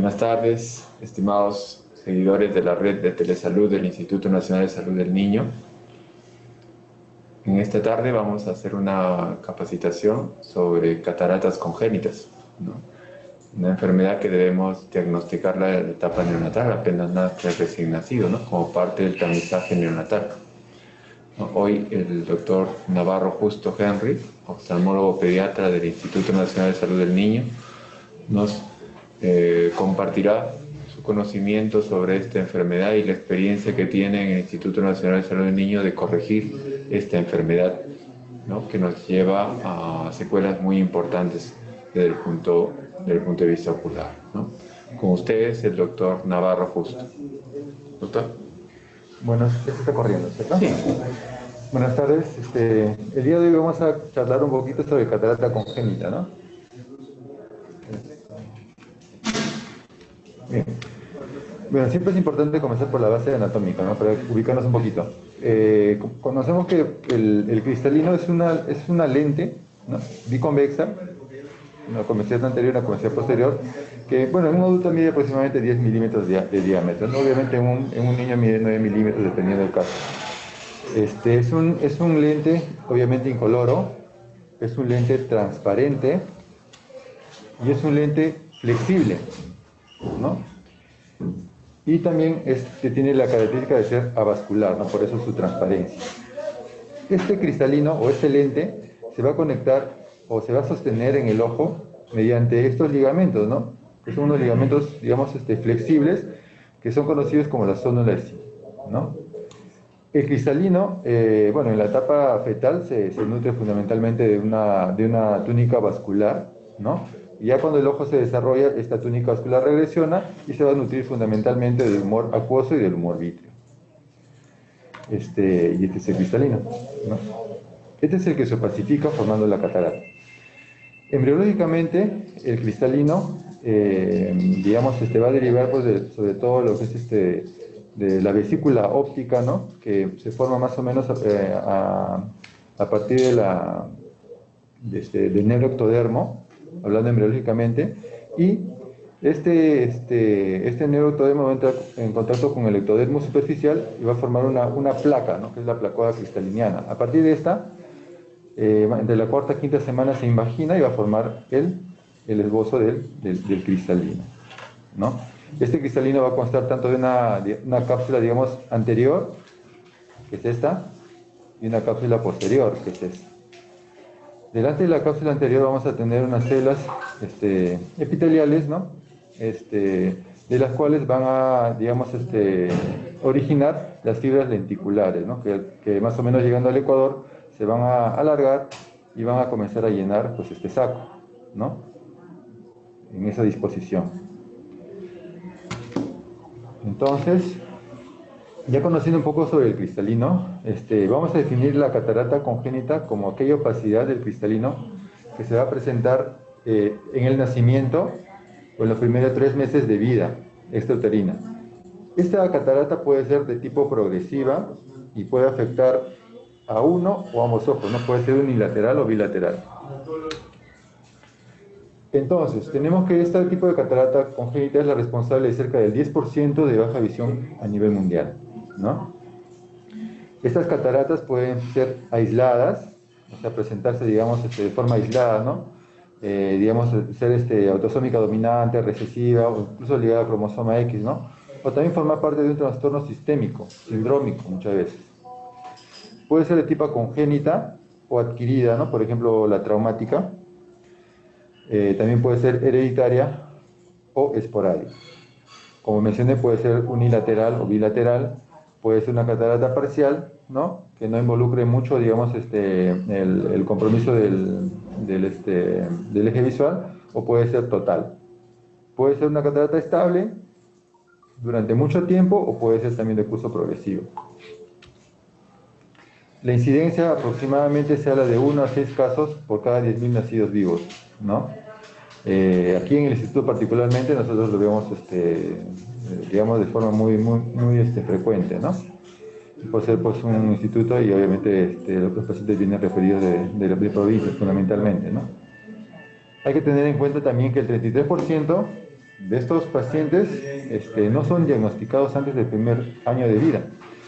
Buenas tardes, estimados seguidores de la red de telesalud del Instituto Nacional de Salud del Niño. En esta tarde vamos a hacer una capacitación sobre cataratas congénitas, ¿no? Una enfermedad que debemos diagnosticarla en la etapa neonatal, apenas nace el recién nacido, ¿no? Como parte del tamizaje neonatal. Hoy el doctor Navarro Justo Henry, oftalmólogo pediatra del Instituto Nacional de Salud del Niño, nos compartirá su conocimiento sobre esta enfermedad y la experiencia que tiene en el Instituto Nacional de Salud del Niño de corregir esta enfermedad, ¿no? Que nos lleva a secuelas muy importantes desde el punto de vista ocular, ¿no? Con ustedes el doctor Navarro Justo. Doctor. Bueno, ya se está corriendo, ¿cierto? Sí. Buenas tardes. El día de hoy vamos a charlar un poquito sobre catarata congénita, ¿no? Bien. Bueno, siempre es importante comenzar por la base anatómica, ¿no? Para ubicarnos un poquito. Conocemos que el cristalino es una lente, ¿no? Biconvexa, una convexidad anterior y una convexidad posterior, que, bueno, en un adulto mide aproximadamente 10 milímetros de diámetro, ¿no? Obviamente en un niño mide 9 milímetros, dependiendo del caso. Es un lente, obviamente incoloro, es un lente transparente y es un lente flexible, ¿no? Y también tiene la característica de ser avascular, ¿no? Por eso su transparencia. Este cristalino o este lente se va a conectar o se va a sostener en el ojo mediante estos ligamentos, ¿no? Que son unos ligamentos, digamos, flexibles, que son conocidos como la zónula, ¿no? El cristalino, bueno, en la etapa fetal se nutre fundamentalmente de una túnica vascular, ¿no? Y ya cuando el ojo se desarrolla, esta túnica vascular regresiona y se va a nutrir fundamentalmente del humor acuoso y del humor vítreo. Y este es el cristalino, ¿no? Este es el que se opacifica formando la catarata. Embriológicamente, el cristalino, digamos, va a derivar pues, sobre todo lo que es de la vesícula óptica, ¿no? Que se forma más o menos a partir del neuroectodermo, hablando embriológicamente, y este neuroectodermo va a entrar en contacto con el ectodermo superficial y va a formar una placa, ¿no? Que es la placoda cristaliniana. A partir de esta, entre la cuarta y quinta semana se invagina y va a formar el esbozo del cristalino, ¿no? Este cristalino va a constar tanto de una cápsula, digamos, anterior, que es esta, y una cápsula posterior, que es esta. Delante de la cápsula anterior vamos a tener unas células epiteliales, ¿no? De las cuales van a, digamos, originar las fibras lenticulares, ¿no? Que más o menos llegando al ecuador se van a alargar y van a comenzar a llenar, pues, este saco, ¿no? En esa disposición. Entonces, ya conociendo un poco sobre el cristalino, vamos a definir la catarata congénita como aquella opacidad del cristalino que se va a presentar en el nacimiento o en los primeros 3 meses de vida extrauterina. Esta catarata puede ser de tipo progresiva y puede afectar a uno o ambos ojos, no puede ser unilateral o bilateral. Entonces, tenemos que este tipo de catarata congénita es la responsable de cerca del 10% de baja visión a nivel mundial, ¿no? Estas cataratas pueden ser aisladas, o sea, presentarse, digamos, de forma aislada, ¿no? Digamos, ser autosómica dominante, recesiva, o incluso ligada a cromosoma X, ¿no? O también formar parte de un trastorno sistémico, sindrómico, muchas veces. Puede ser de tipo congénita o adquirida, ¿no? Por ejemplo, la traumática. También puede ser hereditaria o esporádica. Como mencioné, puede ser unilateral o bilateral, puede ser una catarata parcial, ¿no? Que no involucre mucho, digamos, el compromiso del eje visual, o puede ser total. Puede ser una catarata estable durante mucho tiempo o puede ser también de curso progresivo. La incidencia aproximadamente se habla de 1 a 6 casos por cada 10.000 nacidos vivos, ¿no? Aquí en el instituto particularmente nosotros lo vemos, digamos, de forma muy frecuente, ¿no? Por ser pues un instituto y obviamente los pacientes vienen referidos de provincias fundamentalmente, ¿no? Hay que tener en cuenta también que el 33% de estos pacientes no son diagnosticados antes del primer año de vida.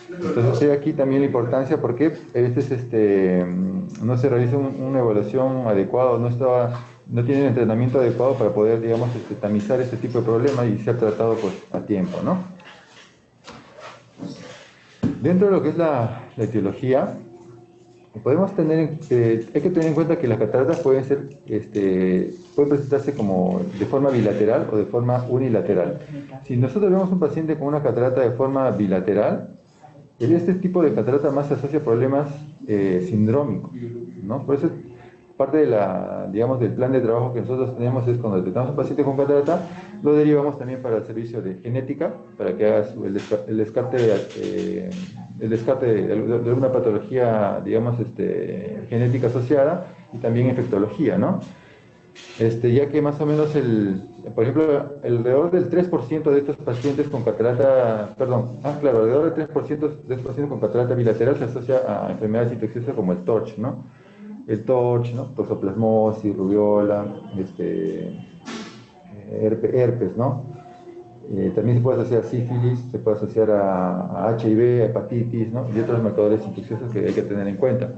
Entonces, hay aquí también la importancia porque a veces no se realiza una evaluación adecuada, no tienen entrenamiento adecuado para poder, digamos, tamizar este tipo de problemas y ser tratado pues, a tiempo, ¿no? Dentro de lo que es la etiología, hay que tener en cuenta que las cataratas pueden presentarse como de forma bilateral o de forma unilateral. Si nosotros vemos un paciente con una catarata de forma bilateral, este tipo de catarata más se asocia a problemas sindrómicos, ¿no? Por eso parte de digamos, del plan de trabajo que nosotros tenemos es cuando detectamos a un paciente con catarata, lo derivamos también para el servicio de genética, para que haga el descarte de alguna patología, digamos, genética asociada y también infectología, ¿no? Ya que más o menos, por ejemplo, alrededor del 3% de estos pacientes con catarata, alrededor del 3% de estos pacientes con catarata bilateral se asocia a enfermedades infecciosas como el TORCH, ¿no? El TORCH, ¿no? Toxoplasmosis, rubiola, herpes, ¿no? También se puede asociar a sífilis, se puede asociar a HIV, a hepatitis, ¿no? Y otros marcadores infecciosos que hay que tener en cuenta.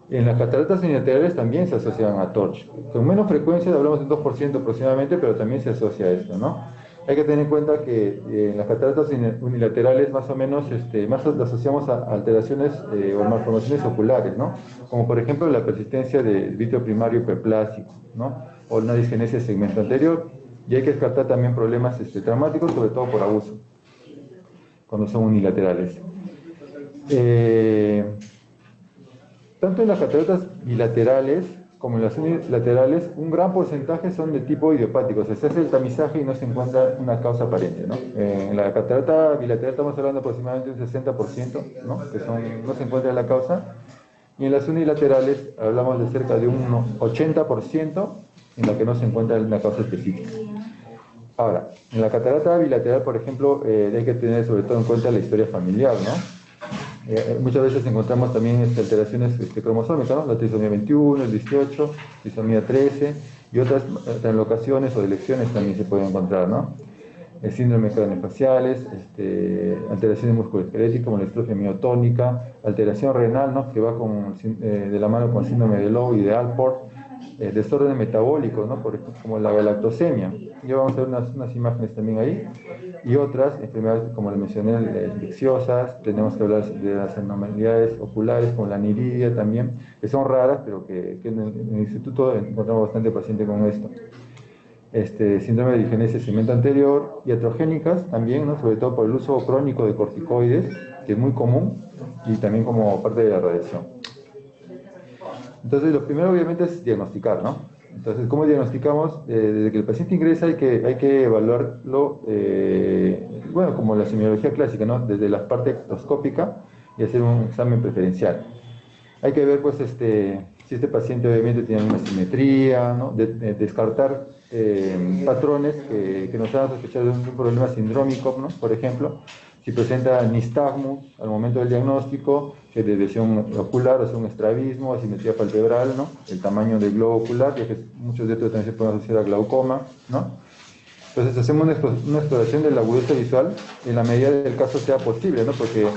En las cataratas unilaterales también se asocian a TORCH. Con menos frecuencia, hablamos del 2% aproximadamente, pero también se asocia a esto, ¿no? Hay que tener en cuenta que en las cataratas unilaterales más o menos más lo asociamos a alteraciones o malformaciones oculares, ¿no? Como por ejemplo la persistencia del vítreo primario hiperplásico, ¿no? O una disgenesia de segmento anterior. Y hay que descartar también problemas traumáticos, sobre todo por abuso, cuando son unilaterales. Tanto en las cataratas bilaterales como en las unilaterales, un gran porcentaje son de tipo idiopático. O sea, se hace el tamizaje y no se encuentra una causa aparente, ¿no? En la catarata bilateral estamos hablando aproximadamente de un 60%, ¿no? No se encuentra la causa. Y en las unilaterales hablamos de cerca de un 80% en la que no se encuentra una causa específica. Ahora, en la catarata bilateral, por ejemplo, hay que tener sobre todo en cuenta la historia familiar, ¿no? Muchas veces encontramos también alteraciones cromosómicas, ¿no? La trisomía 21, el 18, trisomía 13 y otras translocaciones o deleciones también se pueden encontrar, ¿no? El síndrome craneofaciales, alteraciones musculoesqueléticas como la distrofia miotónica, alteración renal, ¿no? Que va de la mano con el síndrome de Lowe y de Alport, desórdenes metabólicos, ¿no? Por ejemplo, como la galactosemia. Ya vamos a ver unas imágenes también ahí. Y otras enfermedades, como les mencioné, infecciosas. Tenemos que hablar de las anormalidades oculares, como la aniridia también, que son raras, pero que en el instituto encontramos bastante paciente con esto. Síndrome de disgenesia de segmento anterior, iatrogénicas también, ¿no? Sobre todo por el uso crónico de corticoides, que es muy común, y también como parte de la radiación. Entonces, lo primero obviamente es diagnosticar, ¿no? Entonces, ¿cómo diagnosticamos? Desde que el paciente ingresa hay que evaluarlo, bueno, como la semiología clásica, ¿no? Desde la parte ectoscópica y hacer un examen preferencial. Hay que ver, pues, si este paciente obviamente tiene una simetría, ¿no? Descartar patrones que nos hagan sospechar de un problema sindrómico, ¿no? Por ejemplo, si presenta nistagmus al momento del diagnóstico, que de lesión ocular, o sea, un estrabismo, asimetría palpebral, ¿no? El tamaño del globo ocular, ya que muchos de estos también se pueden asociar a glaucoma, ¿no? Entonces hacemos una exploración de la agudeza visual en la medida del caso sea posible, ¿no? Porque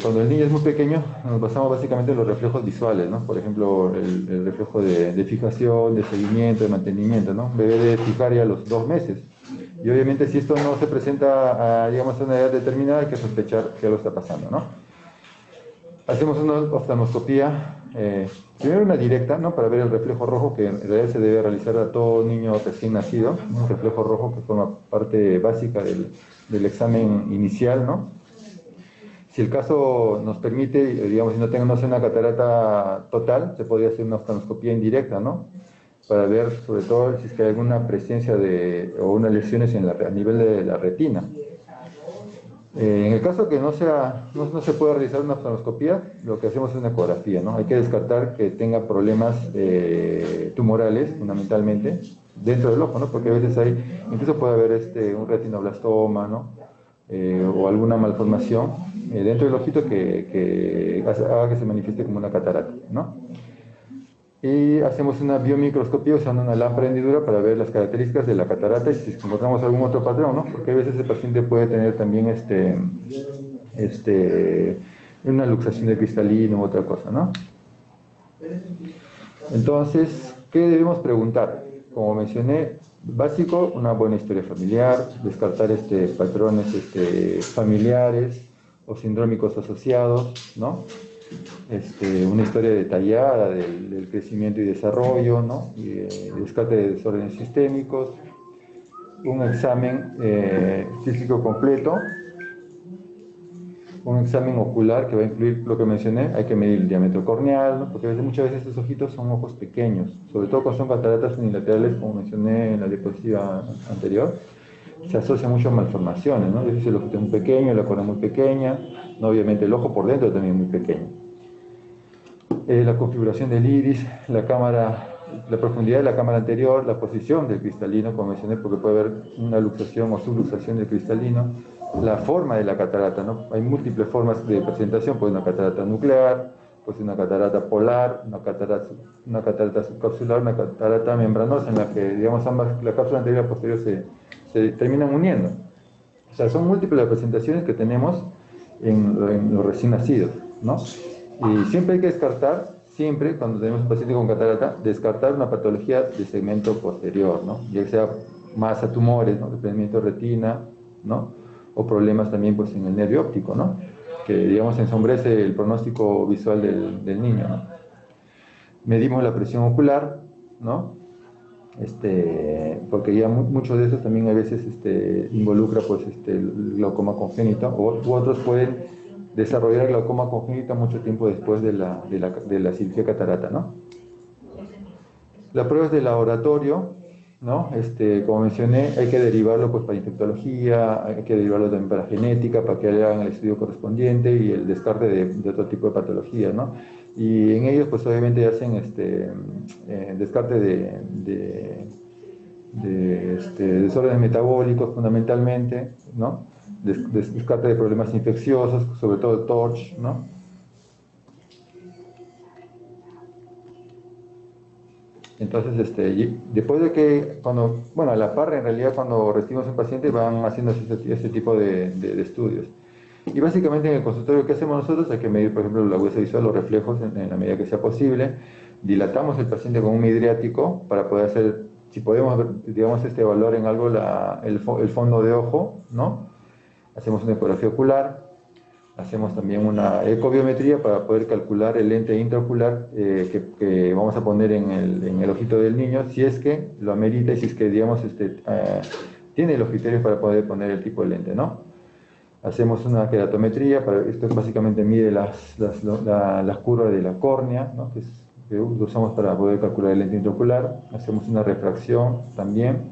cuando el niño es muy pequeño, nos basamos básicamente en los reflejos visuales, ¿no? Por ejemplo, el reflejo de fijación, de seguimiento, de mantenimiento, ¿no? Un bebé debe fijar ya a los 2 meses. Y obviamente si esto no se presenta digamos, a una edad determinada, hay que sospechar que algo está pasando, ¿no? Hacemos una oftalmoscopía, primero una directa, ¿no? Para ver el reflejo rojo, que en realidad se debe realizar a todo niño recién nacido, un reflejo rojo que forma parte básica del examen inicial, ¿no? Si el caso nos permite, digamos, si no tenemos una catarata total, se podría hacer una oftalmoscopía indirecta, ¿no? Para ver, sobre todo, si es que hay alguna presencia o unas lesiones a nivel de la retina. En el caso que no se pueda realizar una oftalmoscopía, lo que hacemos es una ecografía, ¿no? Hay que descartar que tenga problemas tumorales, fundamentalmente, dentro del ojo, ¿no? Porque a veces incluso puede haber un retinoblastoma, ¿no? O alguna malformación dentro del ojito que haga que se manifieste como una catarata, ¿no? y hacemos una biomicroscopía usando una lámpara de hendidura para ver las características de la catarata y si encontramos algún otro patrón, ¿no? Porque a veces el paciente puede tener también una luxación de cristalino u otra cosa, ¿no? Entonces, ¿qué debemos preguntar? Como mencioné, básico, una buena historia familiar, descartar patrones familiares o sindrómicos asociados, ¿no? Una historia detallada del crecimiento y desarrollo, ¿no? Y descarte de desórdenes sistémicos, un examen físico completo, un examen ocular que va a incluir lo que mencioné, hay que medir el diámetro corneal, ¿no? Porque muchas veces estos ojitos son ojos pequeños, sobre todo cuando son cataratas unilaterales, como mencioné en la diapositiva anterior, se asocia mucho a malformaciones, ¿no? A veces el ojito es muy pequeño, la córnea es muy pequeña, ¿no? Obviamente el ojo por dentro también es muy pequeño. La configuración del iris, la profundidad de la cámara anterior, la posición del cristalino, como mencioné, porque puede haber una luxación o subluxación del cristalino, la forma de la catarata, ¿no? Hay múltiples formas de presentación, puede ser una catarata nuclear, puede ser una catarata polar, una catarata subcapsular, una catarata membranosa, en la que, digamos, ambas, la cápsula anterior y la posterior se terminan uniendo. O sea, son múltiples las presentaciones que tenemos en los recién nacidos, ¿no? Y siempre hay que descartar, siempre cuando tenemos un paciente con catarata, descartar una patología de segmento posterior, ¿no? Ya sea masa, tumores, ¿no? Desprendimiento de retina, ¿no? O problemas también pues, en el nervio óptico, ¿no? Que, digamos, ensombrece el pronóstico visual del niño, ¿no? Medimos la presión ocular, ¿no? Porque ya muchos de esos también a veces involucra pues, el glaucoma congénito, u otros pueden desarrollar glaucoma congénito mucho tiempo después de la cirugía catarata, ¿no? Las pruebas de laboratorio, ¿no? Como mencioné, hay que derivarlo pues, para infectología, hay que derivarlo también para genética, para que le hagan el estudio correspondiente y el descarte de otro tipo de patologías, ¿no? Y en ellos, pues obviamente hacen descarte de desórdenes metabólicos fundamentalmente, ¿no? Descarte de problemas infecciosos, sobre todo el TORCH, ¿no? Entonces, después de que, a la par, en realidad, cuando recibimos un paciente, van haciendo este tipo de estudios. Y básicamente en el consultorio, ¿qué hacemos nosotros? Hay que medir, por ejemplo, la agudeza visual, los reflejos en la medida que sea posible. Dilatamos el paciente con un midriático para poder hacer, si podemos, digamos, evaluar en algo el fondo de ojo, ¿no? Hacemos una ecografía ocular. Hacemos también una ecobiometría para poder calcular el lente intraocular que vamos a poner en el ojito del niño, si es que lo amerita y si es que, digamos, tiene los criterios para poder poner el tipo de lente, ¿no? Hacemos una queratometría, esto básicamente mide las curvas de la córnea, ¿no? que usamos para poder calcular el lente intraocular. Hacemos una refracción también,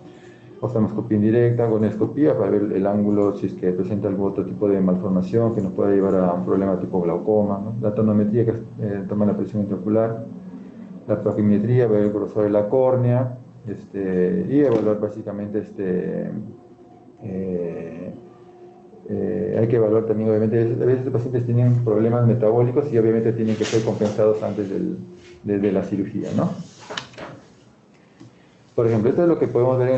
oftalmoscopía indirecta, gonescopía para ver el ángulo si es que presenta algún otro tipo de malformación que nos pueda llevar a un problema tipo glaucoma, ¿no? La tonometría, que es tomar la presión intraocular, la proximetría, ver el grosor de la córnea, y evaluar básicamente hay que evaluar también, obviamente, a veces los pacientes tienen problemas metabólicos y obviamente tienen que ser compensados antes de la cirugía, ¿no? Por ejemplo, esto es lo que podemos ver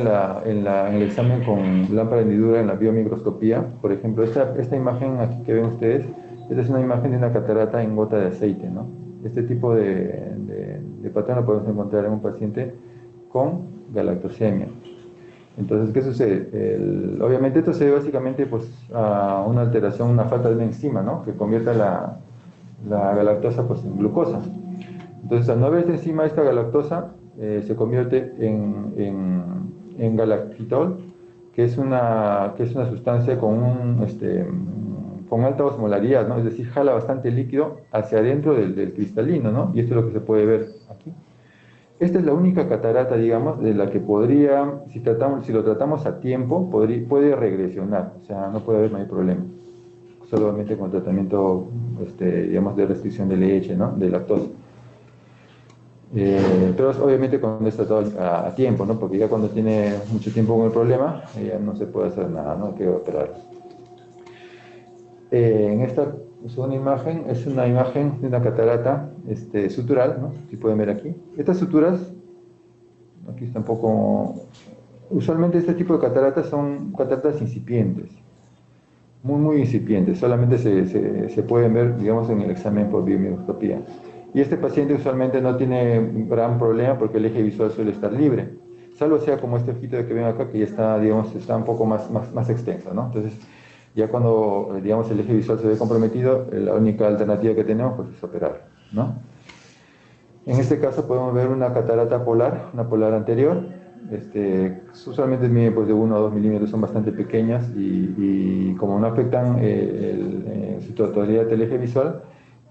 en el examen con lámpara de hendidura en la biomicroscopía. Por ejemplo, esta imagen aquí que ven ustedes, esta es una imagen de una catarata en gota de aceite, ¿no? Este tipo de patrón lo podemos encontrar en un paciente con galactosemia. Entonces, ¿qué sucede? Obviamente esto se debe básicamente pues, a una alteración, una falta de una enzima, ¿no? Que convierta la galactosa pues, en glucosa. Entonces, al no haber esta enzima, esta galactosa se convierte en galactitol, que es una sustancia con alta osmolaridad, ¿no? Es decir, jala bastante líquido hacia adentro del cristalino, ¿no? Y esto es lo que se puede ver aquí. Esta es la única catarata, digamos, de la que podría, si lo tratamos a tiempo, puede regresionar, o sea, no puede haber mayor problema. Solamente con tratamiento, digamos, de restricción de leche, ¿no? De lactosa. Pero obviamente cuando está todo a tiempo, ¿no? Porque ya cuando tiene mucho tiempo con el problema, ya no se puede hacer nada, ¿no? Hay que operar. En esta Es una imagen de una catarata sutural, ¿no? Si pueden ver aquí. Estas suturas, aquí está un poco... Usualmente este tipo de cataratas son cataratas incipientes, muy incipientes, solamente se pueden ver, digamos, en el examen por biomicroscopía. Y este paciente usualmente no tiene un gran problema porque el eje visual suele estar libre, salvo sea como este ojito que ven acá, que ya está, digamos, está un poco más extenso, ¿no? Entonces, ya cuando, digamos, el eje visual se ve comprometido, la única alternativa que tenemos pues, es operar, ¿no? En este caso podemos ver una catarata polar, una polar anterior. Usualmente miden pues, de 1 a 2 milímetros, son bastante pequeñas y como no afectan su totalidad del eje visual,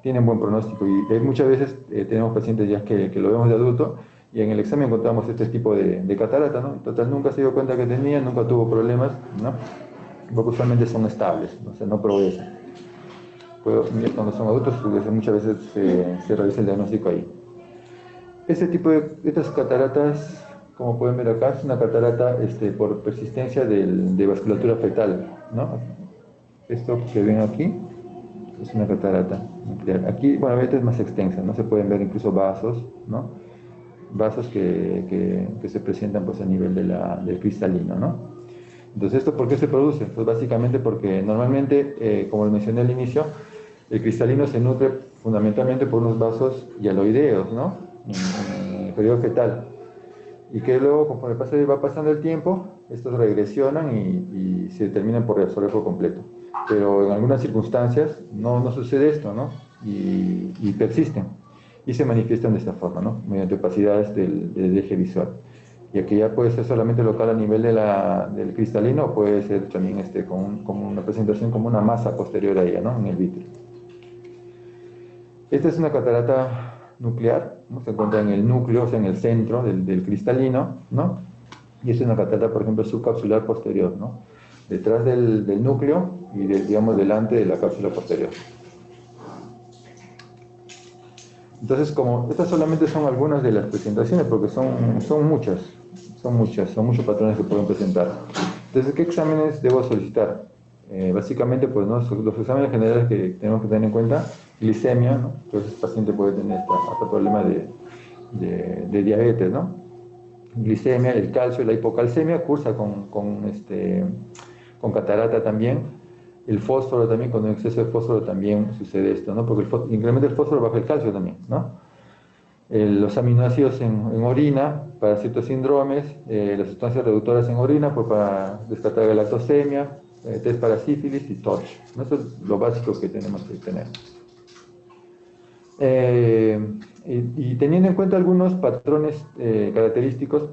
tienen buen pronóstico. Y muchas veces tenemos pacientes ya que lo vemos de adulto y en el examen encontramos este tipo de catarata, ¿no? En total nunca se dio cuenta que tenía, nunca tuvo problemas, ¿no? Porque usualmente son estables, ¿no? O sea, no progresan. Cuando son adultos, pues, muchas veces se realiza el diagnóstico ahí. Estas cataratas, como pueden ver acá, es una catarata por persistencia de vasculatura fetal, ¿no? Esto que ven aquí es una catarata nuclear. Aquí, bueno, a veces es más extensa, ¿no? Se pueden ver incluso vasos, ¿no? Vasos que se presentan pues, a nivel del cristalino, ¿no? Entonces, ¿esto por qué se produce? Pues básicamente porque normalmente, como lo mencioné al inicio, el cristalino se nutre fundamentalmente por unos vasos hialoideos, ¿no? En el periodo fetal. Y que luego, conforme va pasando el tiempo, estos regresionan y se terminan por reabsorber por completo. Pero en algunas circunstancias no sucede esto, ¿no? Y persisten. Y se manifiestan de esta forma, ¿no? Mediante opacidades del eje visual. Y aquí ya puede ser solamente local a nivel del cristalino o puede ser también como una presentación como una masa posterior a ella, ¿no? En el vítreo. Esta es una catarata nuclear, ¿no? Se encuentra en el núcleo, o sea, en el centro del cristalino, ¿no? Y es una catarata, por ejemplo, subcapsular posterior, ¿no? Detrás del núcleo y, digamos, delante de la cápsula posterior. Entonces, como estas solamente son algunas de las presentaciones, porque son muchos patrones que pueden presentar. Entonces, ¿qué exámenes debo solicitar? Básicamente, pues, ¿no? Los exámenes generales que tenemos que tener en cuenta, glicemia, ¿no? Entonces, el paciente puede tener hasta problema de diabetes, ¿no? Glicemia, el calcio, la hipocalcemia cursa con catarata también. El fósforo también, con exceso de fósforo también sucede esto, ¿no? Porque incrementa el fósforo baja el calcio también, ¿no? Los aminoácidos en orina para ciertos síndromes, las sustancias reductoras en orina para descartar galactosemia, test para sífilis y TORCH, ¿no? Eso es lo básico que tenemos que tener. Y teniendo en cuenta algunos patrones característicos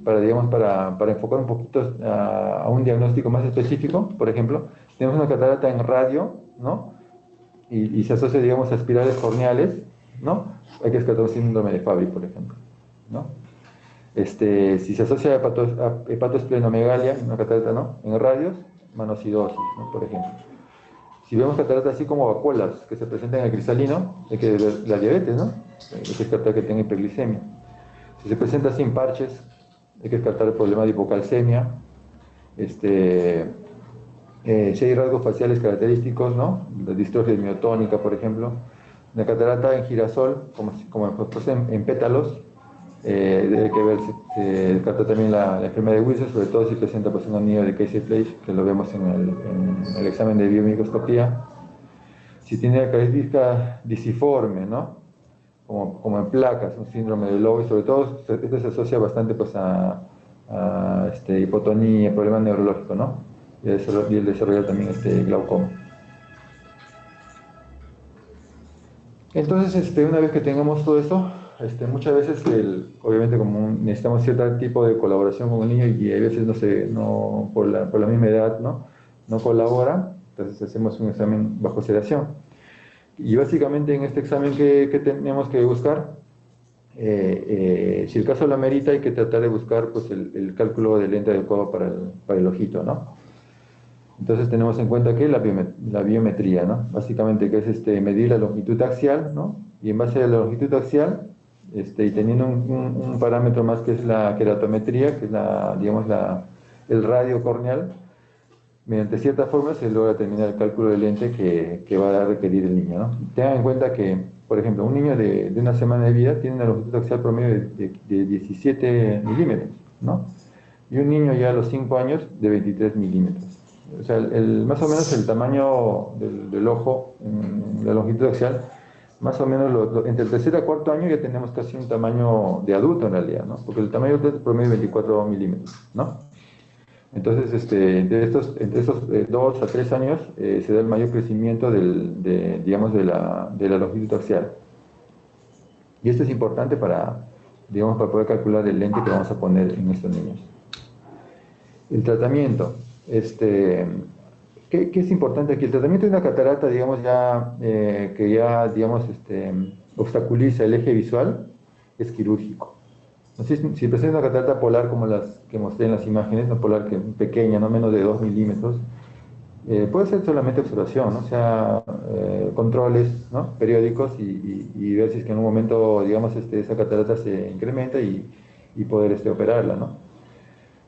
para enfocar un poquito a un diagnóstico más específico, por ejemplo, tenemos una catarata en radio, ¿no? Y se asocia, digamos, a espirales corneales, ¿no? Hay que descartar un síndrome de Fabry, por ejemplo, ¿no? Si se asocia a hepatosplenomegalia, una catarata, ¿no? En radios, manocidosis, ¿no? Por ejemplo. Si vemos cataratas así como vacuolas que se presentan en el cristalino, hay que ver la diabetes, ¿no? Hay que descartar que tenga hiperglicemia. Si se presenta sin parches, hay que descartar el problema de hipocalcemia. Si hay rasgos faciales característicos, ¿no? La distrofia miotónica, por ejemplo. La catarata en girasol, como en pétalos, debe que ver, se descarta también la enfermedad de Wilson, sobre todo si presenta pues, un anillo de Casey-Fleisch, que lo vemos en el examen de biomicroscopía. Si tiene la característica disiforme, ¿no? Como en placas, un síndrome de Lowe, y sobre todo esto se asocia bastante pues, a hipotonía, problemas neurológicos, ¿no? Y el desarrollo también glaucoma. Entonces, una vez que tengamos todo eso, muchas veces, obviamente, como necesitamos cierto tipo de colaboración con el niño y a veces por la misma edad no colabora, entonces hacemos un examen bajo sedación. Y básicamente en este examen que tenemos que buscar, si el caso lo amerita, hay que tratar de buscar pues, el cálculo del lente adecuado para el ojito, ¿no? Entonces tenemos en cuenta que la biometría, ¿no? Básicamente que es medir la longitud axial, ¿no? Y en base a la longitud axial, y teniendo un parámetro más que es la queratometría, que es el radio corneal, mediante cierta forma se logra terminar el cálculo del lente que va a requerir el niño, ¿no? Tengan en cuenta que, por ejemplo, un niño de una semana de vida tiene una longitud axial promedio de 17 milímetros, ¿no? Y un niño ya a los 5 años de 23 milímetros. O sea, más o menos el tamaño del ojo, la longitud axial, más o menos entre el tercer y cuarto año ya tenemos casi un tamaño de adulto en realidad, ¿no? Porque el tamaño adulto es promedio de 24 milímetros, ¿no? Entonces, entre estos 2 a 3 años se da el mayor crecimiento digamos, de la longitud axial. Y esto es importante digamos, para poder calcular el lente que vamos a poner en estos niños. El tratamiento. ¿Qué es importante aquí? El tratamiento de una catarata, digamos, que ya, digamos, obstaculiza el eje visual, es quirúrgico. Entonces, si presenta una catarata polar como las que mostré en las imágenes, no polar que pequeña, no menos de 2 milímetros, puede ser solamente observación, ¿no? O sea, controles, ¿no?, periódicos y ver si es que en un momento, digamos, esa catarata se incrementa y poder operarla, ¿no?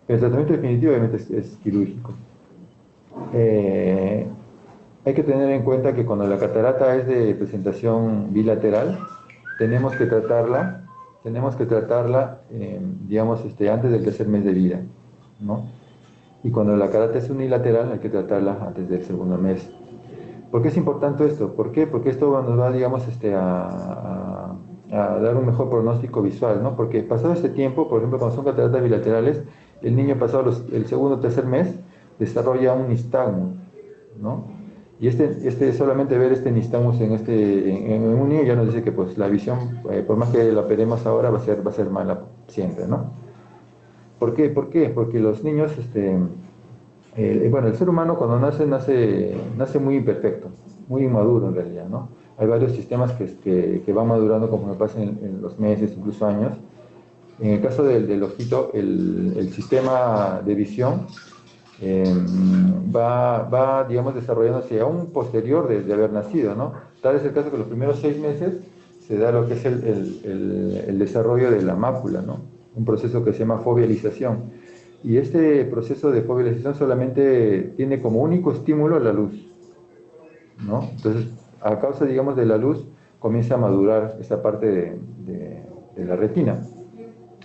Pero el tratamiento definitivo obviamente es quirúrgico. Hay que tener en cuenta que cuando la catarata es de presentación bilateral, tenemos que tratarla, digamos, antes del tercer mes de vida, ¿no? Y cuando la catarata es unilateral, hay que tratarla antes del segundo mes. ¿Por qué es importante esto? ¿Por qué? Porque esto nos va, digamos, a dar un mejor pronóstico visual, ¿no? Porque pasado este tiempo, por ejemplo, cuando son cataratas bilaterales, el niño pasado el segundo o tercer mes desarrolla un nistagmus, ¿no? Y solamente ver este nistagmus en un niño ya nos dice que pues la visión, por más que la operemos ahora, va a ser mala siempre, ¿no? ¿Por qué? Porque los niños, bueno, el ser humano cuando nace muy imperfecto, muy inmaduro en realidad, ¿no? Hay varios sistemas que van madurando conforme pasan en los meses, incluso años. En el caso del ojito, el sistema de visión va, digamos, desarrollándose aún posterior de haber nacido, ¿no? Tal es el caso que los primeros 6 meses se da lo que es el desarrollo de la mácula, ¿no? Un proceso que se llama fovealización. Y este proceso de fovealización solamente tiene como único estímulo la luz, ¿no? Entonces, a causa, digamos, de la luz, comienza a madurar esta parte de la retina.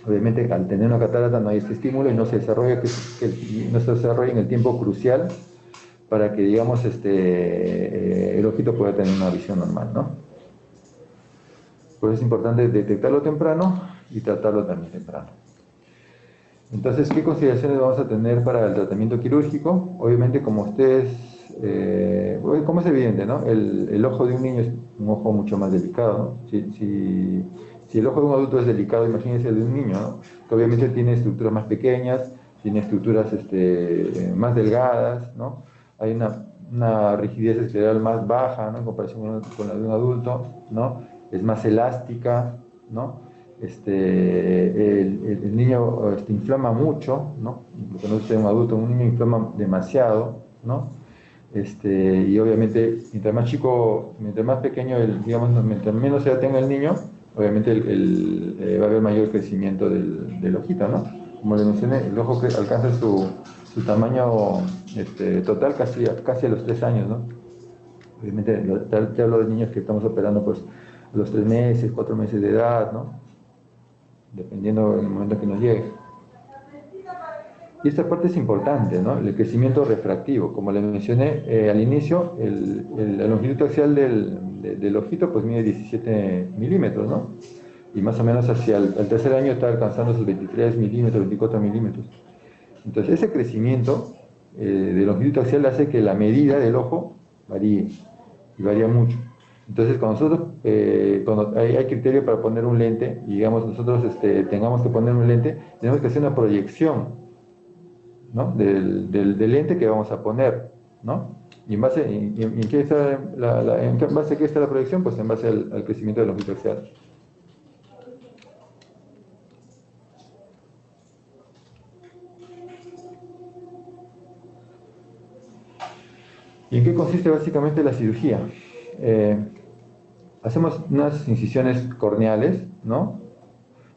Obviamente, al tener una catarata no hay este estímulo y no se desarrolla, no se desarrolla en el tiempo crucial para que, digamos, el ojito pueda tener una visión normal, ¿no? Por eso es importante detectarlo temprano y tratarlo también temprano. Entonces, ¿qué consideraciones vamos a tener para el tratamiento quirúrgico? Obviamente, como ustedes, como es evidente, ¿no? El ojo de un niño es un ojo mucho más delicado, ¿no? Si el ojo de un adulto es delicado, imagínense el de un niño, ¿no? Que obviamente tiene estructuras más pequeñas, tiene estructuras más delgadas, ¿no? Hay una rigidez escleral más baja, ¿no?, en comparación con la de un adulto, ¿no? Es más elástica, ¿no? El niño inflama mucho, ¿no? Lo que no sucede en un adulto, un niño inflama demasiado, ¿no? Y obviamente, mientras más pequeño, digamos, mientras menos edad tenga el niño, obviamente va a haber mayor crecimiento del ojito, ¿no? Como les mencioné, el ojo alcanza su tamaño total casi a los 3 años, ¿no? Obviamente, te hablo de niños que estamos operando pues a los 3 meses, 4 meses de edad, ¿no? Dependiendo del momento que nos llegue. Y esta parte es importante, ¿no? El crecimiento refractivo. Como les mencioné al inicio, la longitud axial del ojito pues mide 17 milímetros, ¿no? Y más o menos hacia el tercer año está alcanzando sus 23 milímetros, 24 milímetros. Entonces, ese crecimiento de longitud axial hace que la medida del ojo varíe, y varía mucho. Entonces, cuando hay criterio para poner un lente, y digamos nosotros tengamos que poner un lente, tenemos que hacer una proyección, ¿no?, del lente que vamos a poner, ¿no? Y en base a qué está la proyección, pues en base al crecimiento de la longitud axial. ¿Y en qué consiste básicamente la cirugía? Hacemos unas incisiones corneales, ¿no?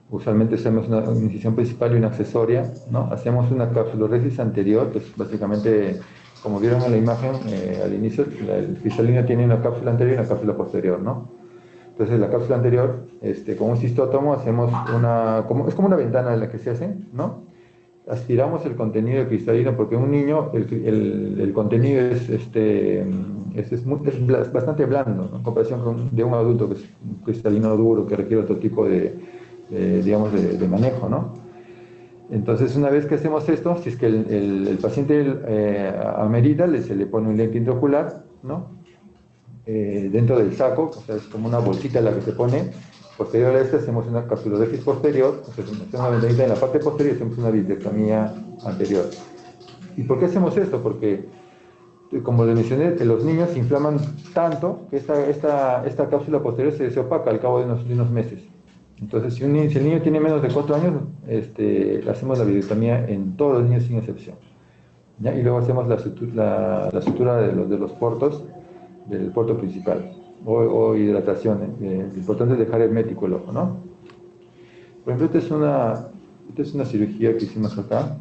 Usualmente hacemos una incisión principal y una accesoria, ¿no? Hacemos una capsuloresis anterior, que es básicamente como vieron en la imagen al inicio, el cristalino tiene una cápsula anterior y una cápsula posterior, ¿no? Entonces la cápsula anterior, con un cistótomo hacemos es como una ventana en la que se hace, ¿no? Aspiramos el contenido cristalino porque un niño el contenido es bastante blando, ¿no? En comparación de un adulto que es un cristalino duro que requiere otro tipo digamos, de manejo, ¿no? Entonces, una vez que hacemos esto, si es que el paciente amerita, se le pone un lente intraocular, ¿no? Dentro del saco, o sea, es como una bolsita la que se pone. Posterior a esta hacemos una capsulodesis posterior, o sea, hacemos una ventanita en la parte posterior y hacemos una vitrectomía anterior. ¿Y por qué hacemos esto? Porque, como les mencioné, los niños se inflaman tanto que esta cápsula posterior se opaca al cabo de unos meses. Entonces, si el niño tiene menos de 4 años, hacemos la vitrectomía en todos los niños sin excepción, ¿ya? Y luego hacemos la sutura de los portos, del puerto principal, o hidratación. Lo importante es dejar hermético el ojo, ¿no? Por ejemplo, esta es una cirugía que hicimos acá,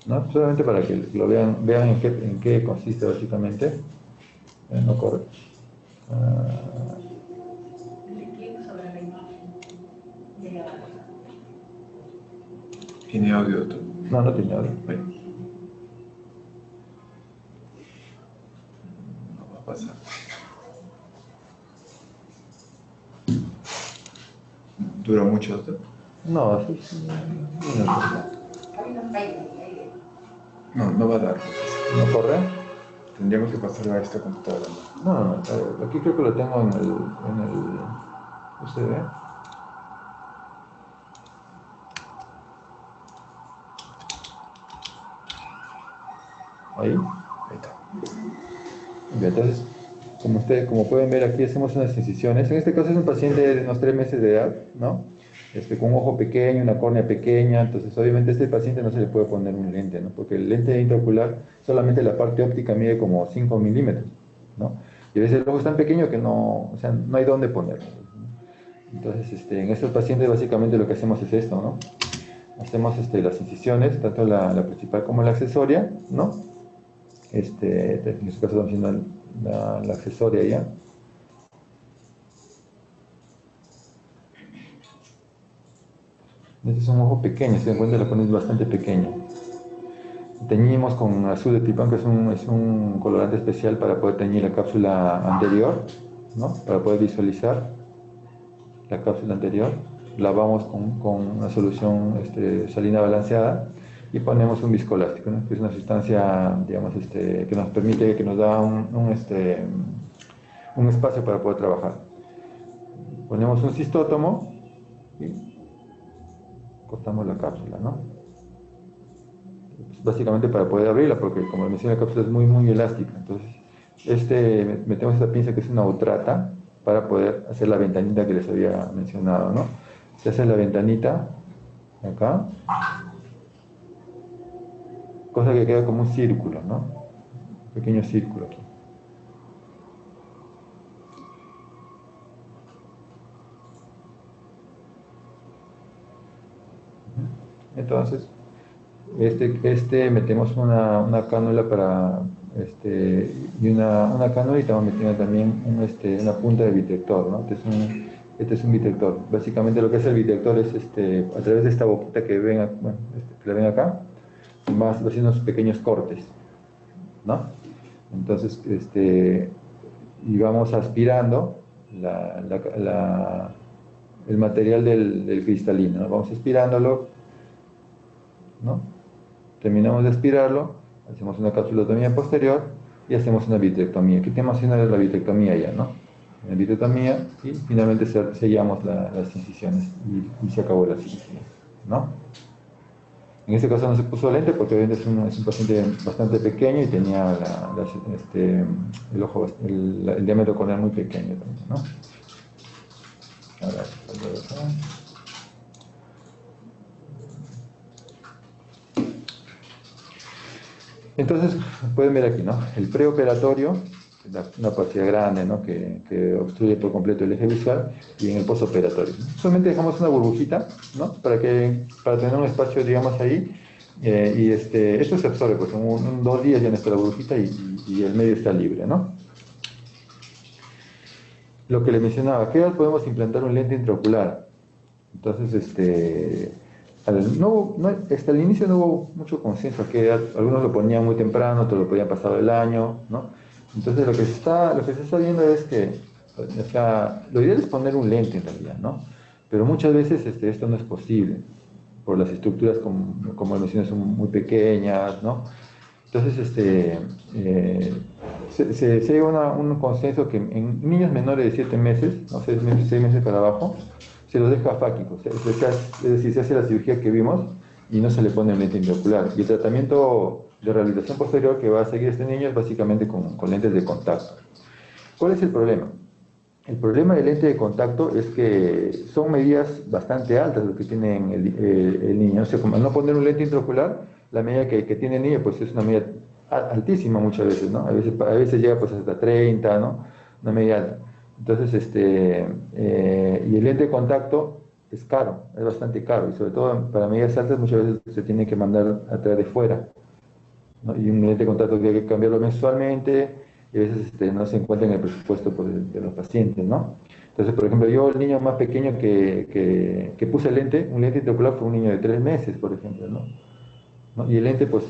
¿no? Solamente para que lo vean en qué consiste básicamente. No corre. ¿Tiene audio, doctor? No, no tiene audio. Bueno. No va a pasar. ¿Dura mucho, doctor? No, así es. No va a dar. ¿No corre? Tendríamos que pasarlo a esta computadora. No, aquí creo que lo tengo en el ¿usted ve? Ahí. Ahí está. Bien, entonces, como pueden ver aquí, hacemos unas incisiones. En este caso es un paciente de unos 3 meses de edad, ¿no? Con un ojo pequeño, una córnea pequeña. Entonces, obviamente, a este paciente no se le puede poner un lente, ¿no? Porque el lente intraocular, solamente la parte óptica mide como 5 milímetros, ¿no? Y a veces el ojo es tan pequeño que no hay dónde ponerlo. Entonces, en estos pacientes, básicamente lo que hacemos es esto, ¿no? Hacemos las incisiones, tanto la principal como la accesoria, ¿no? En este caso estamos haciendo la accesoria ya. Este es un ojo pequeño, se dan cuenta, la pones bastante pequeño. Teñimos con azul de tripán, que es un colorante especial para poder teñir la cápsula anterior, ¿no? Para poder visualizar la cápsula anterior. Lavamos con una solución salina balanceada y ponemos un viscoelástico, ¿no? Que es una sustancia, digamos, que nos permite, que nos da un espacio para poder trabajar. Ponemos un cistótomo y cortamos la cápsula, ¿no? Básicamente para poder abrirla, porque como mencioné, la cápsula es muy, muy elástica. Entonces, metemos esta pinza que es una utrata para poder hacer la ventanita que les había mencionado, ¿no? Se hace la ventanita acá, cosa que queda como un círculo, ¿no? Un pequeño círculo aquí. Entonces, metemos una cánula para, y una cánula, y estamos metiendo también una punta de vitrector, ¿no? Este es un vitrector. Básicamente lo que hace el vitrector es, a través de esta boquita que ven, que la ven acá, va haciendo unos pequeños cortes, ¿no? Entonces, y vamos aspirando el material del cristalino, ¿no? Vamos aspirándolo, ¿no? Terminamos de aspirarlo, hacemos una capsulotomía posterior y hacemos una vitrectomía. Aquí tenemos haciendo la vitrectomía ya, ¿no? La vitrectomía, y finalmente sellamos las incisiones y se acabó la cirugía, ¿no? En este caso no se puso lente porque obviamente es un paciente bastante pequeño y tenía el ojo, el diámetro corneal muy pequeño también, ¿no? Ahora, entonces, pueden ver aquí, ¿no? El preoperatorio, una opacidad grande, ¿no? Que obstruye por completo el eje visual, y en el postoperatorio, ¿no? Solamente dejamos una burbujita, ¿no? Para tener un espacio, digamos, ahí, Esto se absorbe, pues en 2 días ya no está la burbujita y el medio está libre, ¿no? Lo que le mencionaba, ¿a qué edad podemos implantar un lente intraocular? Entonces, hasta el inicio no hubo mucho consenso a qué edad. Algunos lo ponían muy temprano, otros lo ponían pasado el año, ¿no? Entonces, lo que se está viendo es que, o sea, lo ideal es poner un lente en realidad, ¿no? Pero muchas veces esto no es posible, por las estructuras, como mencioné, son muy pequeñas, ¿no? Entonces, se llega a un consenso que en niños menores de 7 meses, no sé, 6 meses para abajo, se los deja afáquicos, es decir, se hace la cirugía que vimos y no se le pone lente intraocular. Y el tratamiento de rehabilitación posterior que va a seguir este niño es básicamente con lentes de contacto. ¿Cuál es el problema? El problema del lente de contacto es que son medidas bastante altas lo que tiene el niño. O sea, como al no poner un lente intraocular, la medida que tiene el niño pues es una medida altísima muchas veces, ¿no? A veces llega pues hasta 30, ¿no? Una medida alta. Entonces, y el lente de contacto es caro, es bastante caro, y sobre todo para medidas altas muchas veces se tiene que mandar a traer de fuera, ¿no? Y un lente de contacto que hay que cambiarlo mensualmente, y a veces no se encuentra en el presupuesto pues, de los pacientes, ¿no? Entonces, por ejemplo, yo el niño más pequeño que puse un lente intraocular fue un niño de 3 meses, por ejemplo, ¿no? Y el lente pues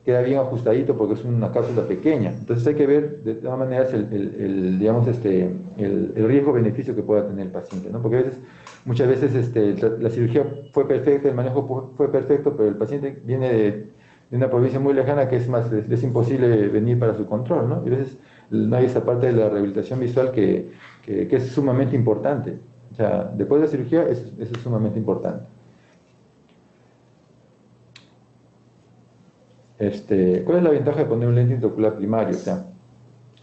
queda bien ajustadito porque es una cápsula pequeña. Entonces hay que ver de todas maneras digamos, el riesgo-beneficio que pueda tener el paciente, ¿no? Porque muchas veces la cirugía fue perfecta, el manejo fue perfecto, pero el paciente viene de una provincia muy lejana que es imposible venir para su control, ¿no? Y a veces no hay esa parte de la rehabilitación visual que es sumamente importante. O sea, después de la cirugía eso es sumamente importante. ¿Cuál es la ventaja de poner un lente intraocular primario? O sea,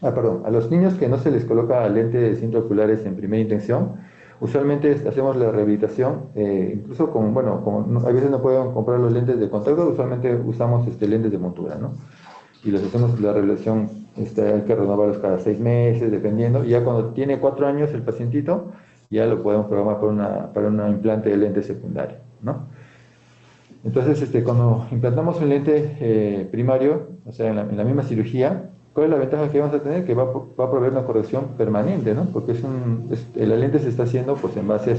perdón, a los niños que no se les coloca lentes intraoculares en primera intención, usualmente hacemos la rehabilitación, incluso a veces no pueden comprar los lentes de contacto, usualmente usamos lentes de montura, ¿no? Y les hacemos la rehabilitación, hay que renovarlos cada 6 meses, dependiendo, y ya cuando tiene 4 años el pacientito, ya lo podemos programar para un implante de lente secundario, ¿no? Entonces, cuando implantamos un lente primario, o sea, en la misma cirugía, ¿cuál es la ventaja que vamos a tener? Que va a proveer una corrección permanente, ¿no? Porque la lente se está haciendo pues, en base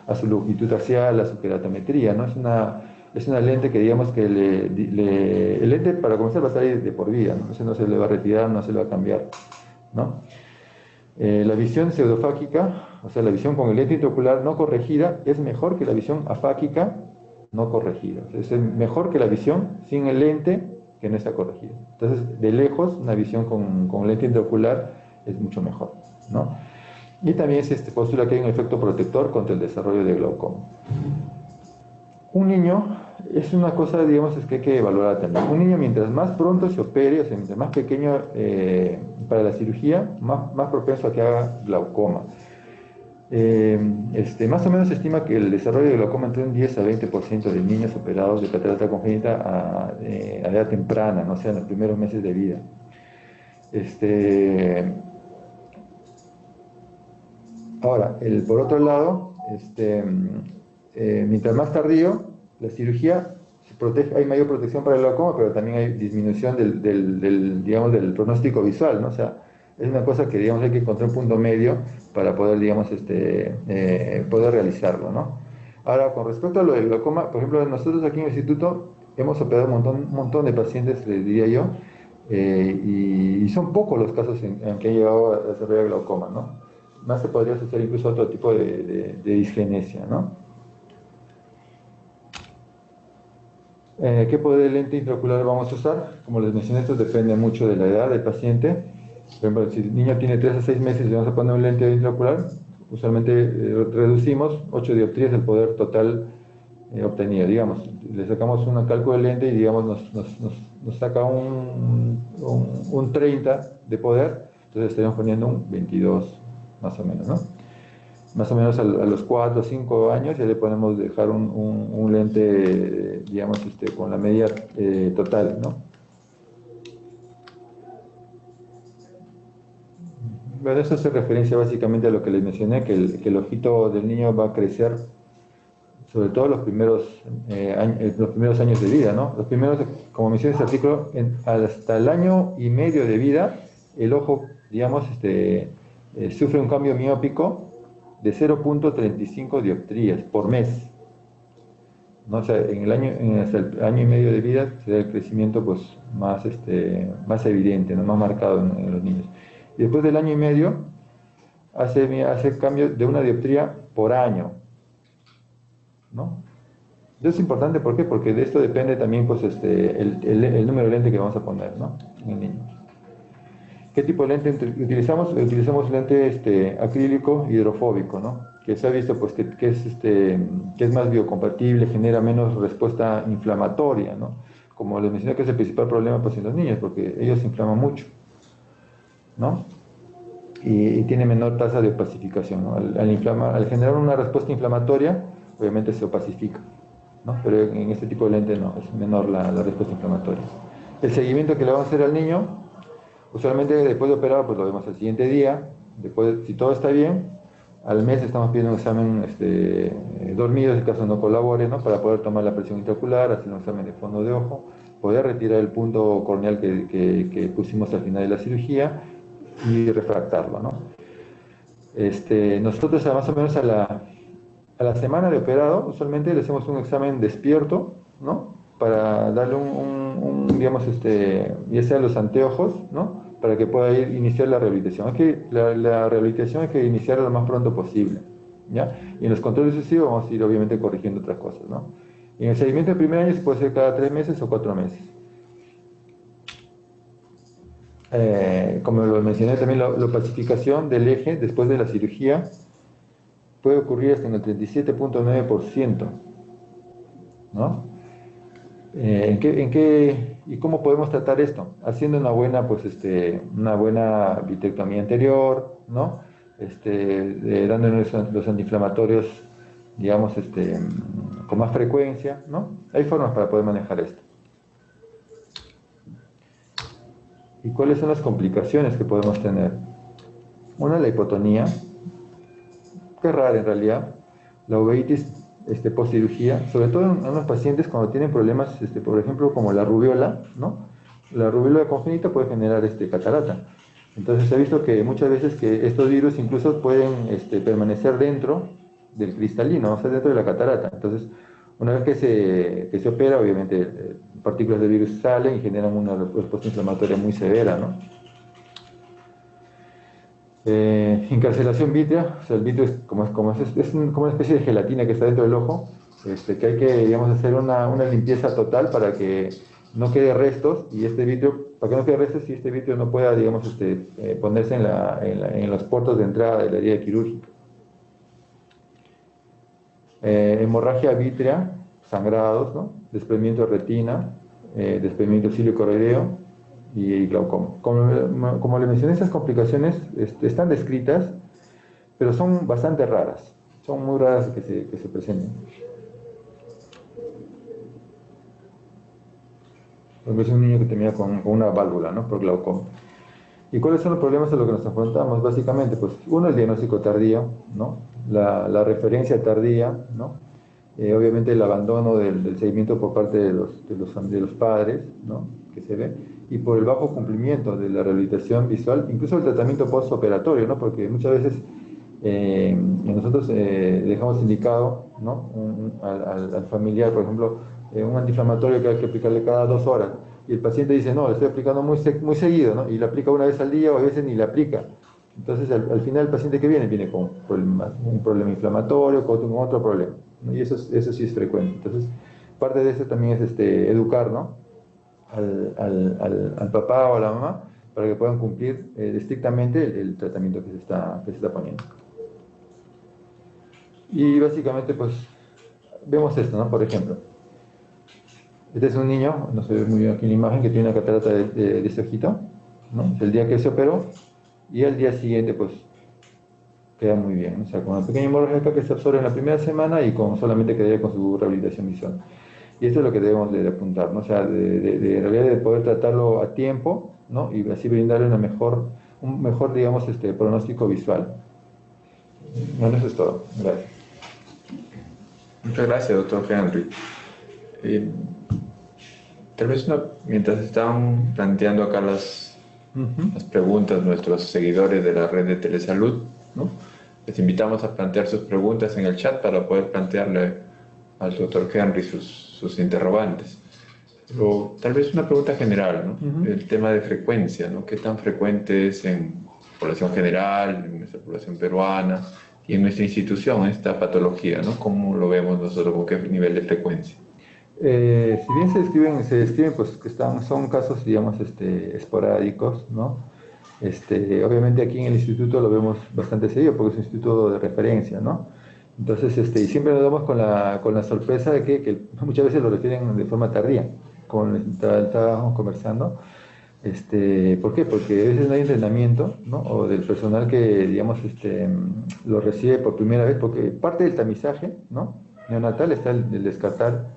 a su longitud axial, a su queratometría, ¿no? Es una lente que digamos que el lente para comenzar va a estar ahí de por vida, ¿no? No se le va a retirar, no se le va a cambiar, ¿no? La visión pseudofáquica, o sea, la visión con el lente intraocular no corregida, es mejor que la visión afáquica no corregida. Es mejor que la visión sin el lente que no está corregida. Entonces, de lejos, una visión con lente intraocular es mucho mejor, ¿no? Y también se postula que hay un efecto protector contra el desarrollo de glaucoma. Un niño es una cosa, digamos, que hay que valorar también. Un niño, mientras más pronto se opere, o sea, mientras más pequeño para la cirugía, más propenso a que haga glaucoma. Más o menos se estima que el desarrollo de glaucoma entre un 10 a 20% de niños operados de catarata congénita a edad temprana, no sea en los primeros meses de vida. Ahora, por otro lado, mientras más tardío, la cirugía hay mayor protección para el glaucoma, pero también hay disminución digamos, del pronóstico visual, ¿no? O sea, es una cosa que, digamos, hay que encontrar un punto medio para poder, digamos, poder realizarlo, ¿no? Ahora, con respecto a lo del glaucoma, por ejemplo, nosotros aquí en el instituto hemos operado un montón de pacientes, les diría yo, y son pocos los casos en que han llegado a desarrollar glaucoma, ¿no? Más se podría asociar incluso a otro tipo de disgenesia, ¿no? ¿Qué poder de lente intraocular vamos a usar? Como les mencioné, esto depende mucho de la edad del paciente. Por ejemplo, si el niño tiene 3 a 6 meses y le vamos a poner un lente intraocular, usualmente reducimos 8 dioptrías del poder total obtenido. Digamos, le sacamos un cálculo de lente y digamos nos saca un 30 de poder, entonces estaríamos poniendo un 22 más o menos, ¿no? Más o menos a los 4 o 5 años ya le podemos dejar un lente, digamos, con la medida total, ¿no? Bueno, eso hace referencia básicamente a lo que les mencioné, que el ojito del niño va a crecer sobre todo los primeros años de vida, ¿no? Los primeros, como menciona este artículo, hasta el año y medio de vida, el ojo, digamos, sufre un cambio miópico de 0,35 dioptrías por mes, ¿no? O sea, hasta el año y medio de vida se da el crecimiento pues, más evidente, ¿no? Más marcado en los niños. Y después del año y medio hace cambio de una dioptría por año, ¿no? Eso es importante, ¿por qué? Porque de esto depende también pues, el número de lente que vamos a poner, ¿no? En el niño. ¿Qué tipo de lente utilizamos? Utilizamos lente acrílico hidrofóbico, ¿no? Que se ha visto pues, que es más biocompatible, genera menos respuesta inflamatoria, ¿no? Como les mencioné, que es el principal problema pues, en los niños, porque ellos se inflaman mucho, ¿no? Y tiene menor tasa de opacificación, ¿no? Al generar una respuesta inflamatoria, obviamente se opacifica, ¿no? Pero en este tipo de lente no, es menor la respuesta inflamatoria. El seguimiento que le vamos a hacer al niño, usualmente después de operar, pues lo vemos al siguiente día. Después, si todo está bien, al mes estamos pidiendo un examen dormido, en caso no colabore, ¿no? Para poder tomar la presión intraocular, hacer un examen de fondo de ojo, poder retirar el punto corneal que pusimos al final de la cirugía y refractarlo, ¿no? Nosotros más o menos a la semana de operado, usualmente le hacemos un examen despierto, ¿no? Para darle digamos, ya sea los anteojos, ¿no? Para que pueda iniciar la rehabilitación. La rehabilitación hay que iniciarla lo más pronto posible, ¿ya? Y en los controles sucesivos vamos a ir obviamente corrigiendo otras cosas, ¿no? Y en el seguimiento del primer año se puede hacer cada 3 meses o 4 meses. Como lo mencioné también, la opacificación del eje después de la cirugía puede ocurrir hasta en el 37,9%, ¿no? ¿Y cómo podemos tratar esto? Haciendo una buena vitrectomía anterior, ¿no? Dándonos los antiinflamatorios, digamos, con más frecuencia, ¿no? Hay formas para poder manejar esto. ¿Y cuáles son las complicaciones que podemos tener? Una, la hipotonía, que es rara en realidad, la uveitis post cirugía, sobre todo en unos pacientes cuando tienen problemas, por ejemplo, como la rubiola, ¿no? La rubiola congénita puede generar catarata. Entonces se ha visto que muchas veces que estos virus incluso pueden permanecer dentro del cristalino, o sea, dentro de la catarata. Entonces, una vez que se opera, obviamente partículas de virus salen y generan una respuesta inflamatoria muy severa, ¿no? Encarcelación vítrea, o sea, el vítreo es como una especie de gelatina que está dentro del ojo, que hay que, digamos, hacer una limpieza total para que no quede restos, y para que no quede restos y este vítreo no pueda, digamos, ponerse en los puertos de entrada de la herida quirúrgica. Hemorragia vítrea, sangrados, ¿no? Desprendimiento de retina, desprendimiento ciliocoroideo y glaucoma. Como le mencioné, estas complicaciones están descritas, pero son bastante raras. Son muy raras que se presenten. Es un niño que tenía con una válvula, ¿no? Por glaucoma. ¿Y cuáles son los problemas a los que nos enfrentamos? Básicamente, pues, uno, el diagnóstico tardío, ¿no? La referencia tardía, ¿no? Obviamente el abandono del seguimiento por parte de los padres, ¿no? Que se ve, y por el bajo cumplimiento de la rehabilitación visual, incluso el tratamiento postoperatorio, ¿no? Porque muchas veces nosotros dejamos indicado, ¿no? al familiar, por ejemplo, un antiinflamatorio que hay que aplicarle cada 2 horas, y el paciente dice, no, le estoy aplicando muy seguido, ¿no? Y le aplica una vez al día o a veces ni le aplica. Entonces al final el paciente que viene con un problema inflamatorio, con otro problema, ¿no? Y eso sí es frecuente. Entonces parte de eso también es educar, ¿no? al papá o a la mamá para que puedan cumplir estrictamente el tratamiento que se está poniendo. Y básicamente pues vemos esto, ¿no? Por ejemplo, este es un niño, no se ve muy bien aquí en la imagen, que tiene una catarata de este ojito, ¿no? Es el día que se operó, y al día siguiente pues queda muy bien, ¿no? O sea, con una pequeña hemorragia que se absorbe en la primera semana y solamente quedaría con su rehabilitación visual. Y esto es lo que debemos de apuntar, ¿no? O sea, de realidad de poder tratarlo a tiempo, ¿no? Y así brindarle un mejor, digamos, pronóstico visual. Bueno, eso es todo. Gracias. Muchas gracias, doctor Henry. Eh, Tal vez mientras están planteando acá las preguntas nuestros seguidores de la red de telesalud, ¿no? Les invitamos a plantear sus preguntas en el chat para poder plantearle al doctor Henry sus interrogantes. Pero tal vez una pregunta general, ¿no? El tema de frecuencia, ¿no? ¿Qué tan frecuente es en población general, en nuestra población peruana y en nuestra institución esta patología, ¿no? ¿Cómo lo vemos nosotros? ¿Con qué nivel de frecuencia? Si bien se describen pues, que son casos, digamos, esporádicos, ¿no? Obviamente aquí en el instituto lo vemos bastante seguido porque es un instituto de referencia, ¿no? Entonces, y siempre nos damos con la sorpresa de que muchas veces lo refieren de forma tardía, como estábamos conversando. ¿Por qué? Porque a veces no hay entrenamiento, ¿no? O del personal que, digamos, lo recibe por primera vez, porque parte del tamizaje, ¿no? Neonatal está el descartar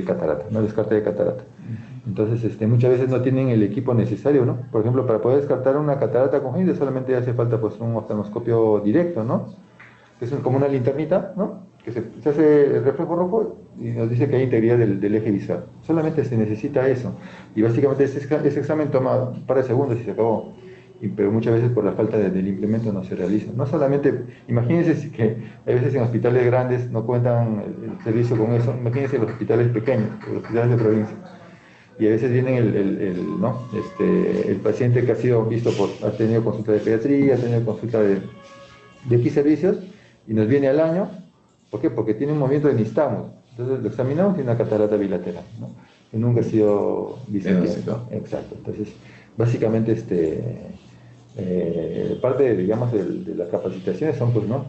catarata, ¿no? Descarte de catarata. Entonces, muchas veces no tienen el equipo necesario, ¿no? Por ejemplo, para poder descartar una catarata congénita solamente hace falta pues un oftalmoscopio directo, ¿no? Que es como una linternita, ¿no? Que se hace el reflejo rojo y nos dice que hay integridad del eje visual. Solamente se necesita eso. Y básicamente ese examen toma un par de segundos y se acabó. Pero muchas veces por la falta del implemento no se realiza. No solamente, imagínense que a veces en hospitales grandes no cuentan el servicio con eso, imagínense los hospitales pequeños, los hospitales de provincia. Y a veces viene ¿no? El paciente que ha sido visto ha tenido consulta de pediatría, ha tenido consulta de X servicios y nos viene al año. ¿Por qué? Porque tiene un movimiento de nistagmus. Entonces lo examinamos y tiene una catarata bilateral, ¿no? Que nunca ha sido visible. Exacto. Entonces, básicamente, parte, digamos, de las capacitaciones son, pues, ¿no?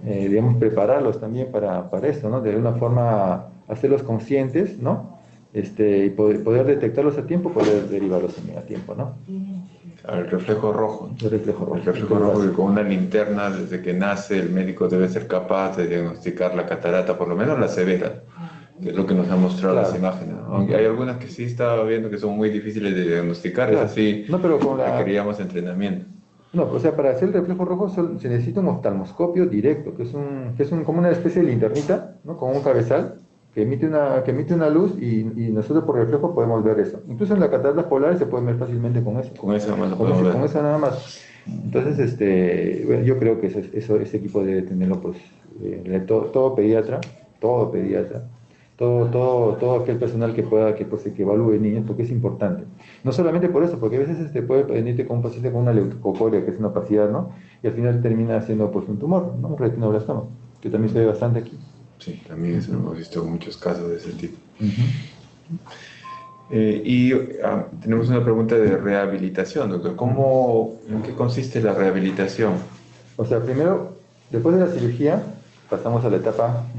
Digamos, prepararlos también para esto, ¿no? De alguna forma hacerlos conscientes, ¿no? Y poder detectarlos a tiempo, poder derivarlos también a tiempo, ¿no? El reflejo rojo. El reflejo rojo. El reflejo rojo, que con una linterna, desde que nace, el médico debe ser capaz de diagnosticar la catarata, por lo menos la severa, que es lo que nos han mostrado las imágenes, ¿no? Aunque hay algunas que sí estaba viendo que son muy difíciles de diagnosticar, es así, no, pero requeríamos entrenamiento. No, o sea, para hacer el reflejo rojo se necesita un oftalmoscopio directo, que es como una especie de linternita, ¿no? Con un cabezal que emite una luz y nosotros por reflejo podemos ver eso. Incluso en las cataratas polares se puede ver fácilmente con eso. Con eso nada más lo podemos ver. Con eso nada más. Entonces, bueno, yo creo que ese equipo debe tenerlo, pues, todo pediatra, todo aquel personal que pueda, que evalúe niños, porque es importante. No solamente por eso, porque a veces puede venirte con un paciente con una leucocoria, que es una opacidad, ¿no? Y al final termina siendo, pues, un tumor, ¿no? Un retinoblastoma, que también se ve bastante aquí. Sí, también eso hemos visto muchos casos de ese tipo. Tenemos una pregunta de rehabilitación, doctor. ¿En qué consiste la rehabilitación? O sea, primero, después de la cirugía, pasamos a una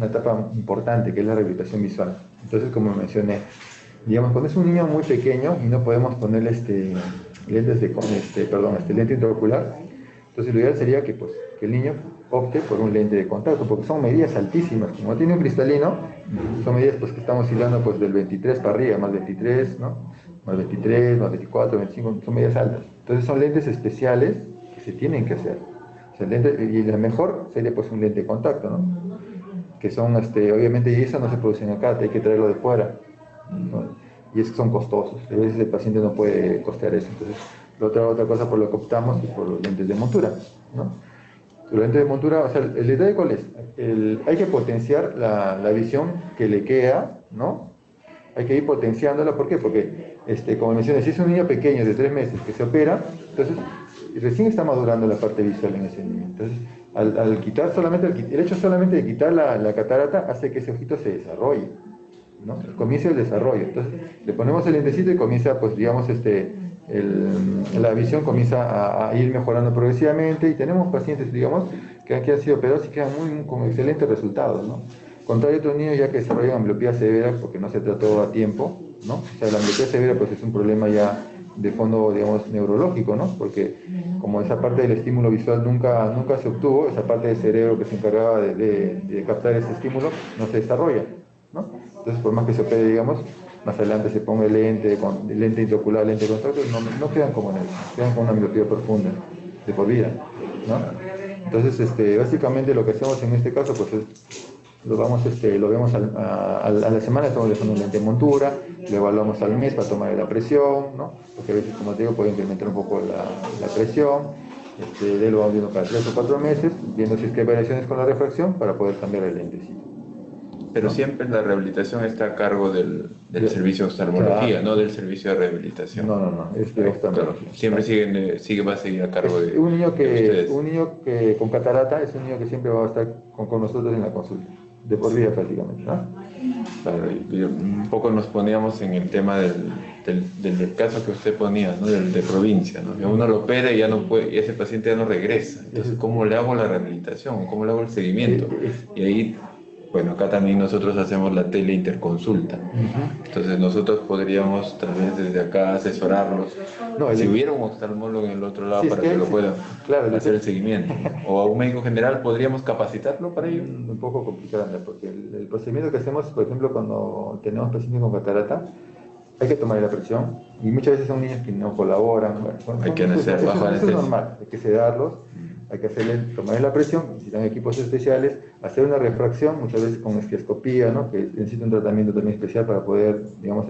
etapa importante, que es la rehabilitación visual. Entonces, como mencioné, digamos, cuando es un niño muy pequeño y no podemos ponerle lente intraocular, entonces lo ideal sería que el niño opte por un lente de contacto, porque son medidas altísimas. Como tiene un cristalino, son medidas pues, que estamos hilando pues, del 23 para arriba, más 23, ¿no? Más 23, más 24, 25, son medidas altas. Entonces son lentes especiales que se tienen que hacer. O sea, y la mejor sería pues un lente de contacto, ¿no? Que son, obviamente, y eso no se producen acá, hay que traerlo de fuera, ¿no? Y es que son costosos, a veces el paciente no puede costear eso. Entonces, otra cosa por lo que optamos es por los lentes de montura, ¿no? Los lentes de montura, o sea, el detalle cuál es, hay que potenciar la visión que le queda, ¿no? Hay que ir potenciándola, ¿por qué? Porque, como mencioné, si es un niño pequeño de 3 meses que se opera, entonces recién está madurando la parte visual en ese niño. Entonces, al quitar el hecho solamente de quitar la catarata hace que ese ojito se desarrolle, ¿no? Comienza el desarrollo. Entonces, le ponemos el lentecito y comienza, pues, digamos, la visión comienza a ir mejorando progresivamente y tenemos pacientes, digamos, que han sido operados y quedan con excelentes resultados, ¿no? Contrario a otros niños ya que desarrollan ambliopía severa porque no se trató a tiempo, ¿no? O sea, la ambliopía severa pues es un problema ya de fondo, digamos, neurológico, ¿no? Porque como esa parte del estímulo visual nunca se obtuvo, esa parte del cerebro que se encargaba de captar ese estímulo no se desarrolla, ¿no? Entonces, por más que se opere, digamos, más adelante se ponga el lente intraocular, lente de contacto, no quedan como en eso, quedan con una miopía profunda, de por vida, ¿no? Entonces, básicamente lo que hacemos en este caso, pues es lo vemos a la semana, estamos dejando un lente de montura, lo evaluamos al mes para tomar la presión, ¿no? Porque a veces, como te digo, puede incrementar un poco la presión. De lo vamos viendo cada 3 o 4 meses, viendo si es que hay variaciones con la refracción para poder cambiar el lentecito. Pero siempre la rehabilitación está a cargo del servicio de oftalmología, claro, no del servicio de rehabilitación. No, es de oftalmología. Claro, siempre va a seguir a cargo de un niño ustedes. Un niño que con catarata es un niño que siempre va a estar con nosotros en la consulta, de por vida prácticamente, ¿no? Claro, y un poco nos poníamos en el tema del caso que usted ponía, ¿no? De provincia, ¿no? Que uno lo opera y ya no puede, y ese paciente ya no regresa. Entonces, ¿cómo le hago la rehabilitación? ¿Cómo le hago el seguimiento? Y ahí, bueno, acá también nosotros hacemos la teleinterconsulta. Entonces nosotros podríamos también desde acá asesorarlos. Si hubiera un oftalmólogo en el otro lado, para que lo pueda hacer el seguimiento. O a un médico general, ¿podríamos capacitarlo para ello? Un poco complicado, porque el procedimiento que hacemos, por ejemplo, cuando tenemos pacientes con catarata, hay que tomar la presión y muchas veces son niños que no colaboran. Hay que hacer bajo eso es normal, hay que sedarlos, hay que tomarles la presión, necesitan equipos especiales, hacer una refracción, muchas veces con esquiascopía, ¿no? Que necesita un tratamiento también especial para poder, digamos,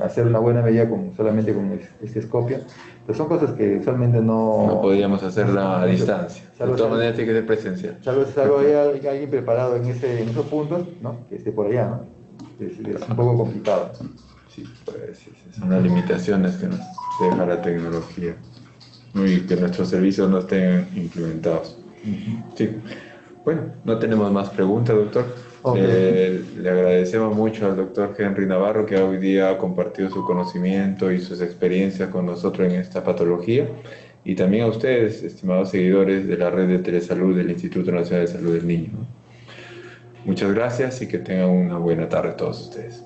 hacer una buena medida solamente con esquiascopia. Pero son cosas que usualmente no podríamos hacerla a distancia. De todas maneras tiene que ser presencial. Salvo hay alguien preparado en esos puntos, ¿no? Que esté por allá, ¿no? Es un poco complicado. Sí, pues son las limitaciones que nos deja la tecnología y que nuestros servicios no estén implementados. Sí. Bueno, no tenemos más preguntas, doctor. Okay. Le agradecemos mucho al doctor Henry Navarro, que hoy día ha compartido su conocimiento y sus experiencias con nosotros en esta patología, y también a ustedes, estimados seguidores de la red de Telesalud del Instituto Nacional de Salud del Niño. Muchas gracias y que tengan una buena tarde todos ustedes.